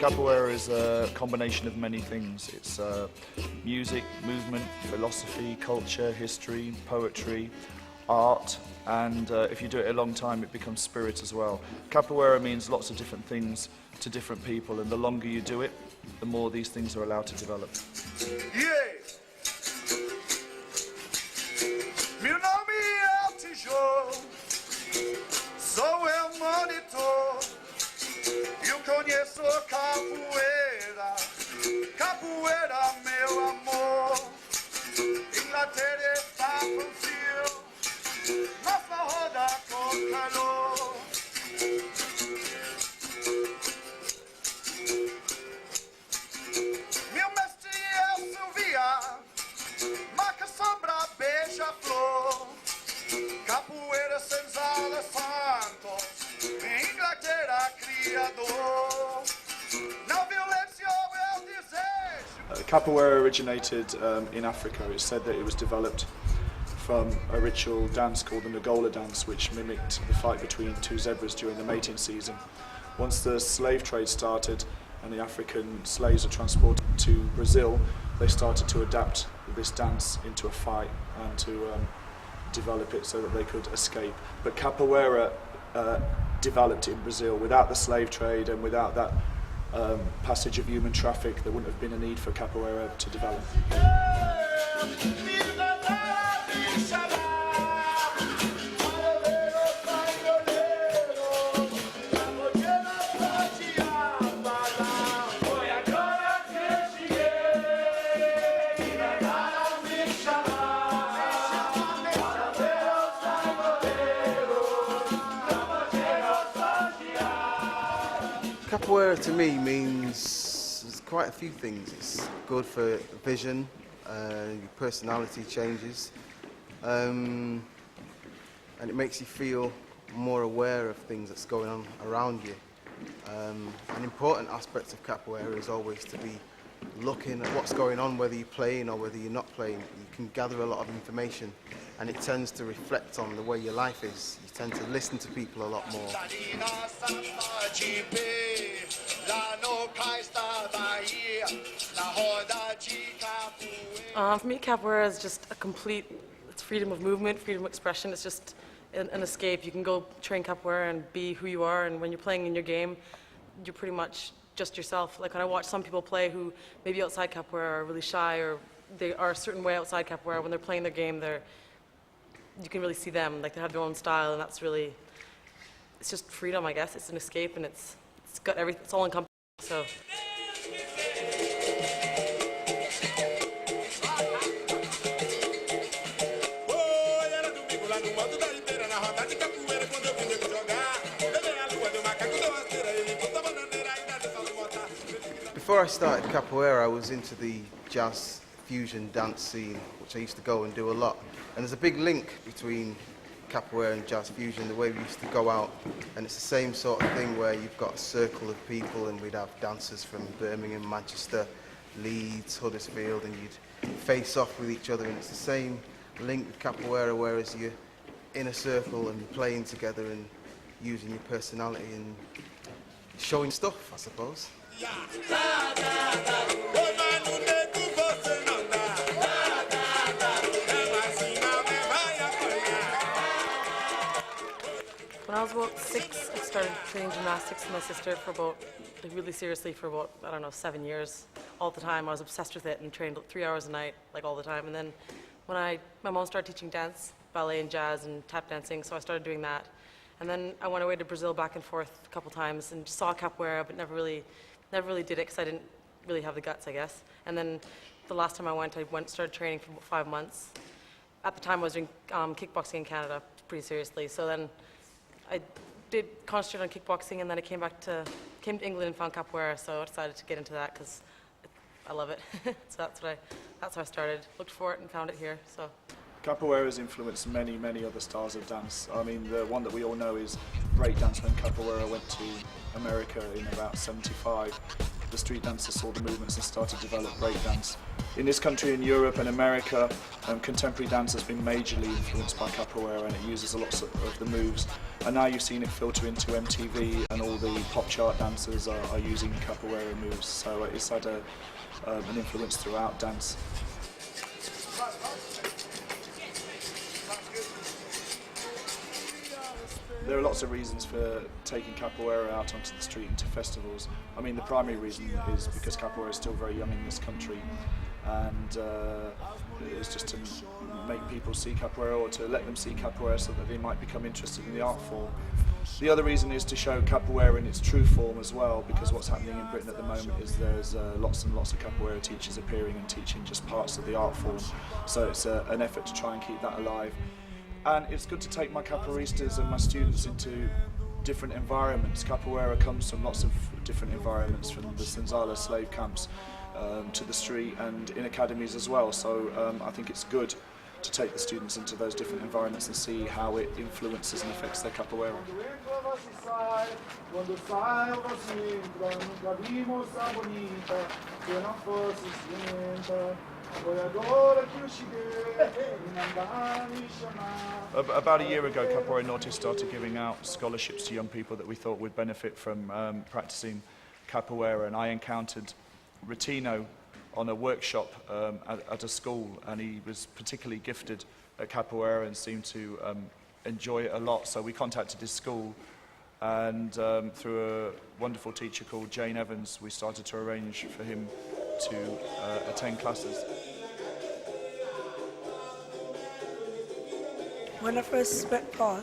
Capoeira is a combination of many things. It's music, movement, philosophy, culture, history, poetry, art, and if you do it a long time it becomes spirit as well. Capoeira means lots of different things to different people, and the longer you do it, the more these things are allowed to develop. Yeah. Meu nome é Tijolo, sou eu monitor, eu conheço capoeira, capoeira meu amor, Inglaterra está com frio, nossa roda com calor. Meu mestre é Silvia, marca sombra, beija-flor, capoeira senzala santos, Inglaterra criador, na violência é o desejo. Capoeira originated in Africa. It's said that it was developed from a ritual dance called the Ngola dance, which mimicked the fight between two zebras during the mating season. Once the slave trade started and the African slaves were transported to Brazil, they started to adapt this dance into a fight and to develop it so that they could escape. But Capoeira developed in Brazil. Without the slave trade and without that passage of human traffic, there wouldn't have been a need for Capoeira to develop. Capoeira to me means quite a few things. It's good for vision, your personality changes, and it makes you feel more aware of things that's going on around you. An important aspect of Capoeira is always to be looking at what's going on, whether you're playing or whether you're not playing. You can gather a lot of information, and it tends to reflect on the way your life is. You tend to listen to people a lot more. For me, Capoeira is just a complete, it's freedom of movement, freedom of expression. It's just an escape. You can go train Capoeira and be who you are, and when you're playing in your game, you're pretty much just yourself. Like when I watch some people play who maybe outside Capoeira are really shy, or they are a certain way outside Capoeira, when they're playing their game, you can really see them, like they have their own style, and that's really, it's just freedom, I guess. It's an escape, and it's got everything, it's all encompassing. So. Before I started Capoeira, I was into the jazz fusion dance scene, which I used to go and do a lot. And there's a big link between Capoeira and jazz fusion, the way we used to go out. And it's the same sort of thing where you've got a circle of people and we'd have dancers from Birmingham, Manchester, Leeds, Huddersfield, and you'd face off with each other. And it's the same link with Capoeira, whereas you're in a circle and playing together and using your personality and showing stuff, I suppose. When I was about 6, I started training gymnastics with my sister for about, like really seriously for about, I don't know, 7 years. All the time, I was obsessed with it and trained 3 hours a night, like all the time. And then when my mom started teaching dance, ballet and jazz and tap dancing, so I started doing that. And then I went away to Brazil back and forth a couple times and saw Capoeira, but never really did it because I didn't really have the guts, I guess. And then the last time I went, started training for about 5 months. At the time, I was doing kickboxing in Canada pretty seriously. So then I did concentrate on kickboxing, and then I came to England and found Capoeira. So I decided to get into that because I love it. So that's how I started. Looked for it and found it here. So. Capoeira has influenced many, many other styles of dance. I mean, the one that we all know is breakdance. When Capoeira went to America in about '75, the street dancers saw the movements and started to develop breakdance. In this country, in Europe and America, contemporary dance has been majorly influenced by Capoeira, and it uses a lot of the moves. And now you've seen it filter into MTV, and all the pop chart dancers are using capoeira moves. So it's had an influence throughout dance. There are lots of reasons for taking capoeira out onto the street and to festivals. I mean, the primary reason is because capoeira is still very young in this country, and it's just to make people see capoeira, or to let them see capoeira so that they might become interested in the art form. The other reason is to show capoeira in its true form as well, because what's happening in Britain at the moment is there's lots and lots of capoeira teachers appearing and teaching just parts of the art form. So it's an effort to try and keep that alive. And it's good to take my capoeiristas and my students into different environments. Capoeira comes from lots of different environments, from the Senzala slave camps to the street and in academies as well. So I think it's good to take the students into those different environments and see how it influences and affects their capoeira. About a year ago, Capoeira Norte started giving out scholarships to young people that we thought would benefit from practicing capoeira, and I encountered Rotino on a workshop at a school, and he was particularly gifted at capoeira and seemed to enjoy it a lot. So we contacted his school, and through a wonderful teacher called Jane Evans, we started to arrange for him to attend classes. When I first met Paul,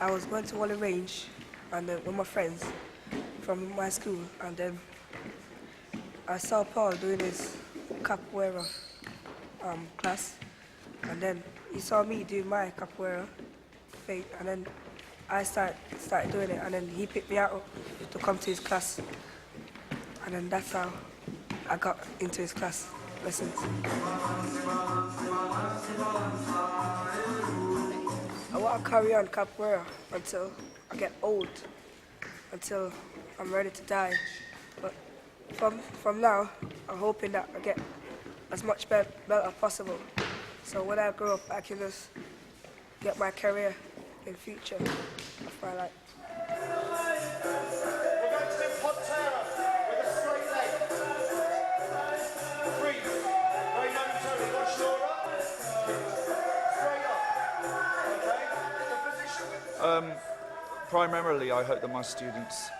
I was going to Wally Range and with my friends from my school, and then I saw Paul doing his capoeira class, and then he saw me doing my capoeira thing, and then I started doing it, and then he picked me out to come to his class, and then that's how I got into his class lessons. I want to carry on capoeira until I get old, until I'm ready to die. But from now, I'm hoping that I get as much belt as possible. So when I grow up, I can just get my career in future of my life. Primarily, I hope that my students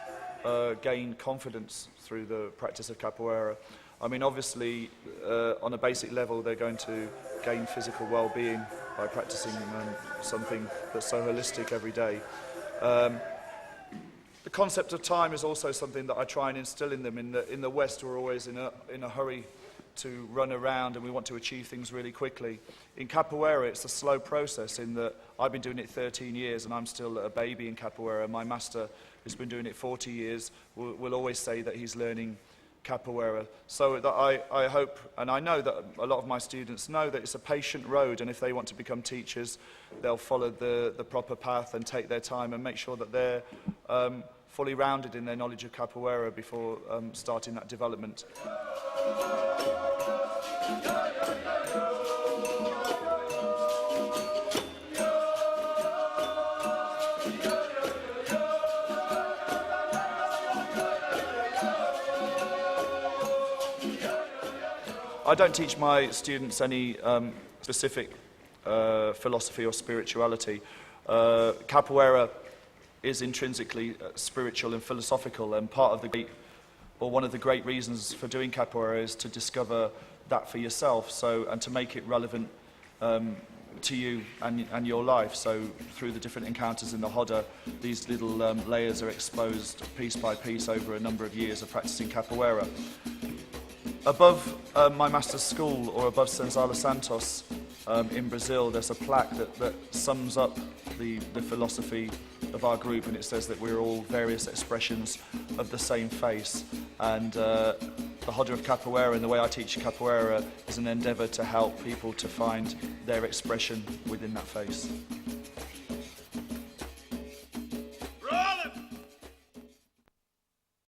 gain confidence through the practice of capoeira. I mean, obviously, on a basic level, they're going to gain physical well-being by practicing something that's so holistic every day. The concept of time is also something that I try and instill in them. In the West, we're always in a hurry to run around, and we want to achieve things really quickly. In capoeira, it's a slow process in that I've been doing it 13 years and I'm still a baby in capoeira. My master, who's been doing it 40 years, will always say that he's learning capoeira. So that I hope, and I know that a lot of my students know that it's a patient road, and if they want to become teachers, they'll follow the proper path and take their time and make sure that they're fully rounded in their knowledge of capoeira before starting that development. I don't teach my students any specific philosophy or spirituality. Capoeira is intrinsically spiritual and philosophical, and one of the great reasons for doing capoeira is to discover that for yourself, and to make it relevant to you and your life. So through the different encounters in the Roda, these little layers are exposed piece by piece over a number of years of practicing capoeira. Above my master's school, or above Senzala Santos in Brazil, there's a plaque that sums up the philosophy of our group, and it says that we're all various expressions of the same face. And the Roda of Capoeira, and the way I teach Capoeira, is an endeavour to help people to find their expression within that face.